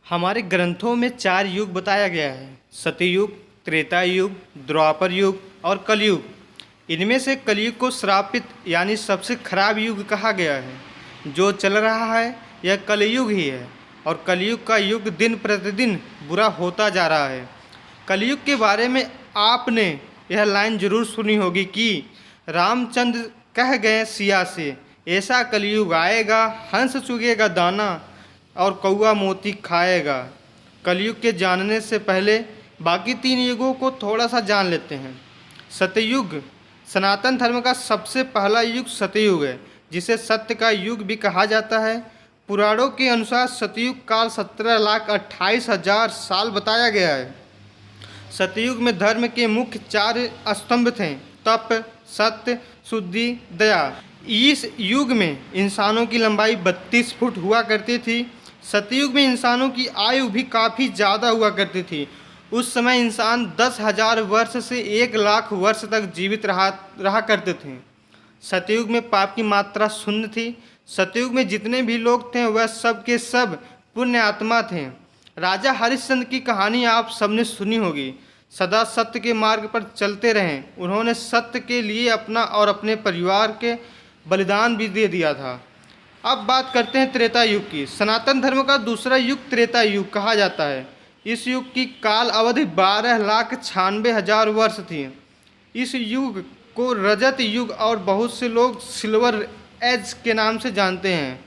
हमारे ग्रंथों में 4 युग बताया गया है: सतयुग, त्रेता युग, द्वापर युग और कलयुग। इनमें से कलयुग को श्रापित यानी सबसे खराब युग कहा गया है। जो चल रहा है यह कलयुग ही है और कलयुग का युग दिन प्रतिदिन बुरा होता जा रहा है। कलयुग के बारे में आपने यह लाइन जरूर सुनी होगी कि रामचंद्र कह गए सिया से, ऐसा कलयुग आएगा, हंस चुगेगा दाना और कौआ मोती खाएगा। कलयुग के जानने से पहले बाकी 3 युगों को थोड़ा सा जान लेते हैं। सतयुग, सनातन धर्म का सबसे पहला युग सतयुग है, जिसे सत्य का युग भी कहा जाता है। पुराणों के अनुसार सतयुग काल 17,28,000 साल बताया गया है। सतयुग में धर्म के मुख्य 4 स्तंभ थे: तप, सत्य, शुद्धि, दया। इस युग में इंसानों की लंबाई 32 फुट हुआ करती थी। सतयुग में इंसानों की आयु भी काफ़ी ज़्यादा हुआ करती थी। उस समय इंसान 10,000 वर्ष से 1,00,000 वर्ष तक जीवित रहा करते थे। सतयुग में पाप की मात्रा शून्य थी। सतयुग में जितने भी लोग थे वह सब के सब पुण्य आत्मा थे। राजा हरिश्चंद्र की कहानी आप सबने सुनी होगी। सदा सत्य के मार्ग पर चलते रहें। उन्होंने सत्य के लिए अपना और अपने परिवार के बलिदान भी दे दिया था। अब बात करते हैं त्रेता युग की। सनातन धर्म का दूसरा युग त्रेता युग कहा जाता है। इस युग की काल अवधि 12,96,000 वर्ष थी। इस युग को रजत युग और बहुत से लोग सिल्वर एज के नाम से जानते हैं।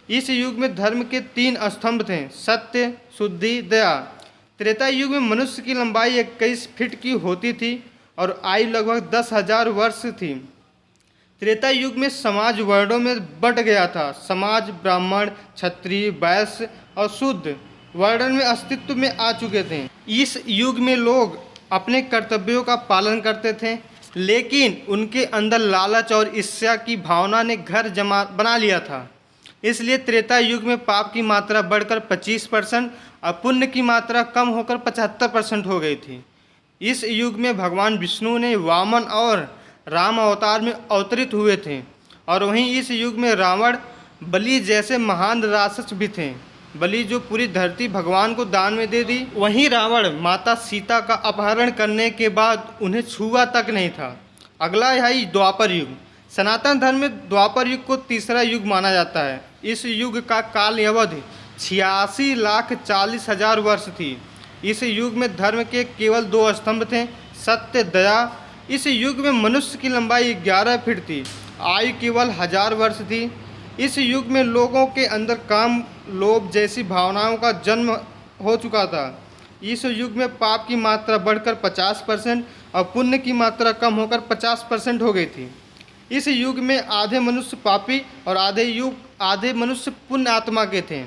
इस युग में धर्म के 3 स्तंभ थे: सत्य, शुद्धि, दया। त्रेता युग में मनुष्य की लंबाई 21 फीट की होती थी और आयु लगभग 10,000 वर्ष थी। त्रेता युग में समाज वर्णों में बंट गया था। समाज ब्राह्मण, क्षत्रिय, वैश्य और शूद्र वर्ण में अस्तित्व में आ चुके थे। इस युग में लोग अपने कर्तव्यों का पालन करते थे, लेकिन उनके अंदर लालच और ईर्ष्या की भावना ने घर जमा बना लिया था। इसलिए त्रेता युग में पाप की मात्रा बढ़कर 25% और पुण्य की मात्रा कम होकर 75% हो गई थी। इस युग में भगवान विष्णु ने वामन और राम अवतार में अवतरित हुए थे और वहीं इस युग में रावण, बलि जैसे महान राक्षस भी थे। बलि जो पूरी धरती भगवान को दान में दे दी, वहीं रावण माता सीता का अपहरण करने के बाद उन्हें छुआ तक नहीं था। अगला है द्वापर युग। सनातन धर्म में द्वापर युग को तीसरा युग माना जाता है। इस युग का काल अवधि 86,40,000 वर्ष थी। इस युग में धर्म के केवल 2 स्तंभ थे: सत्य, दया। इस युग में मनुष्य की लंबाई 11 फीट थी। आयु केवल 1000 वर्ष थी। इस युग में लोगों के अंदर काम, लोभ जैसी भावनाओं का जन्म हो चुका था। इस युग में पाप की मात्रा बढ़कर 50% और पुण्य की मात्रा कम होकर 50% हो गई थी। इस युग में आधे मनुष्य पापी और आधे मनुष्य पुण्य आत्मा के थे।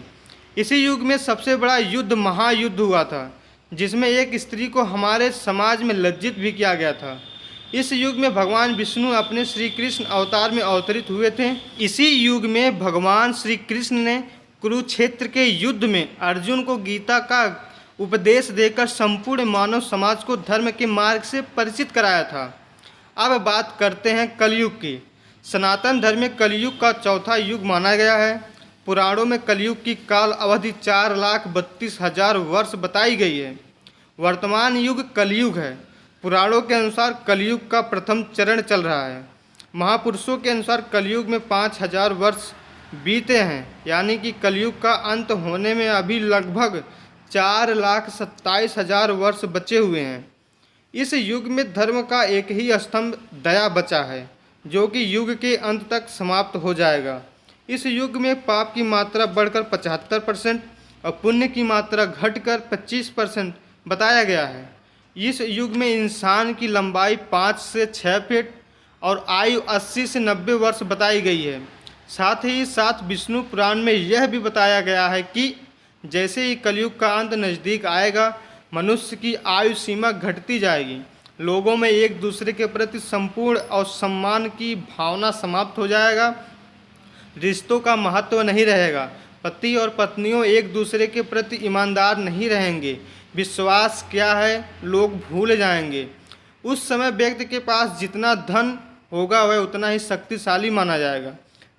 इसी युग में सबसे बड़ा युद्ध महायुद्ध हुआ था, जिसमें एक स्त्री को हमारे समाज में लज्जित भी किया गया था। इस युग में भगवान विष्णु अपने श्री कृष्ण अवतार में अवतरित हुए थे। इसी युग में भगवान श्री कृष्ण ने कुरुक्षेत्र के युद्ध में अर्जुन को गीता का उपदेश देकर संपूर्ण मानव समाज को धर्म के मार्ग से परिचित कराया था। अब बात करते हैं कलयुग की। सनातन धर्म में कलयुग का चौथा युग माना गया है। पुराणों में कलयुग की काल अवधि 4,32,000 वर्ष बताई गई है। वर्तमान युग कलयुग है। पुराणों के अनुसार कलयुग का प्रथम चरण चल रहा है। महापुरुषों के अनुसार कलयुग में 5,000 वर्ष बीते हैं, यानी कि कलयुग का अंत होने में अभी लगभग 4,27,000 वर्ष बचे हुए हैं। इस युग में धर्म का एक ही स्तंभ दया बचा है, जो कि युग के अंत तक समाप्त हो जाएगा। इस युग में पाप की मात्रा बढ़कर 75% और पुण्य की मात्रा घटकर 25% बताया गया है। इस युग में इंसान की लंबाई 5 से 6 फीट और आयु 80 से 90 वर्ष बताई गई है। साथ ही साथ विष्णु पुराण में यह भी बताया गया है कि जैसे ही कलयुग का अंत नज़दीक आएगा, मनुष्य की आयु सीमा घटती जाएगी। लोगों में एक दूसरे के प्रति संपूर्ण और सम्मान की भावना समाप्त हो जाएगा। रिश्तों का महत्व नहीं रहेगा। पति और पत्नियों एक दूसरे के प्रति ईमानदार नहीं रहेंगे। विश्वास क्या है लोग भूल जाएंगे। उस समय व्यक्ति के पास जितना धन होगा वह उतना ही शक्तिशाली माना जाएगा।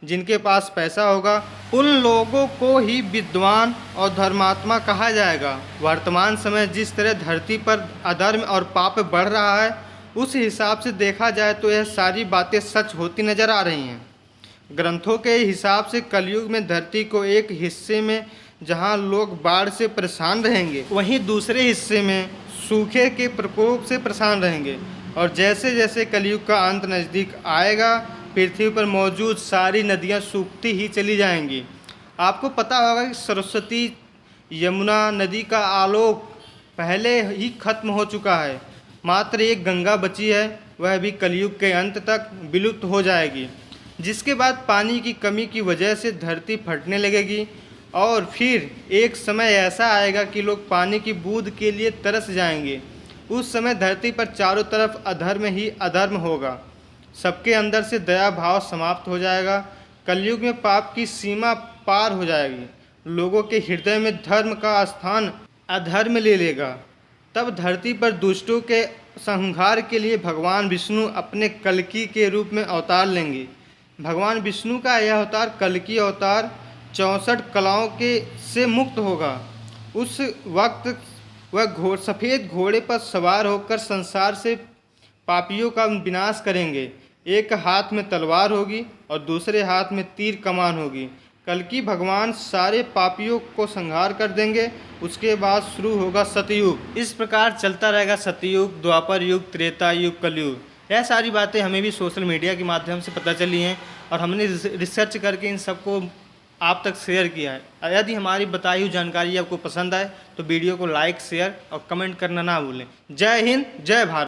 जिनके पास पैसा होगा उन लोगों को ही विद्वान और धर्मात्मा कहा जाएगा। वर्तमान समय जिस तरह धरती पर अधर्म और पाप बढ़ रहा है, उस हिसाब से देखा जाए तो यह सारी बातें सच होती नजर आ रही हैं। ग्रंथों के हिसाब से कलयुग में धरती को एक हिस्से में जहां लोग बाढ़ से परेशान रहेंगे, वहीं दूसरे हिस्से में सूखे के प्रकोप से परेशान रहेंगे। और जैसे जैसे कलयुग का अंत नज़दीक आएगा, पृथ्वी पर मौजूद सारी नदियां सूखती ही चली जाएंगी। आपको पता होगा कि सरस्वती यमुना नदी का आलोक पहले ही खत्म हो चुका है। मात्र एक गंगा बची है, वह भी कलयुग के अंत तक विलुप्त हो जाएगी, जिसके बाद पानी की कमी की वजह से धरती फटने लगेगी और फिर एक समय ऐसा आएगा कि लोग पानी की बूंद के लिए तरस जाएंगे। उस समय धरती पर चारों तरफ अधर्म ही अधर्म होगा, सबके अंदर से दया भाव समाप्त हो जाएगा। कलयुग में पाप की सीमा पार हो जाएगी, लोगों के हृदय में धर्म का स्थान अधर्म ले लेगा। तब धरती पर दुष्टों के संहार के लिए भगवान विष्णु अपने कल्कि के रूप में अवतार लेंगे। भगवान विष्णु का यह अवतार कल्कि अवतार 64 कलाओं के से मुक्त होगा। उस वक्त वह सफ़ेद घोड़े पर सवार होकर संसार से पापियों का विनाश करेंगे। एक हाथ में तलवार होगी और दूसरे हाथ में तीर कमान होगी। कल्कि भगवान सारे पापियों को संहार कर देंगे। उसके बाद शुरू होगा सतयुग। इस प्रकार चलता रहेगा सतयुग, द्वापर युग, त्रेता युग, कलयुग। यह सारी बातें हमें भी सोशल मीडिया के माध्यम से पता चली हैं और हमने रिसर्च करके इन सबको आप तक शेयर किया है। यदि हमारी बताई हुई जानकारी आपको पसंद आए तो वीडियो को लाइक, शेयर और कमेंट करना ना भूलें। जय हिंद, जय भारत।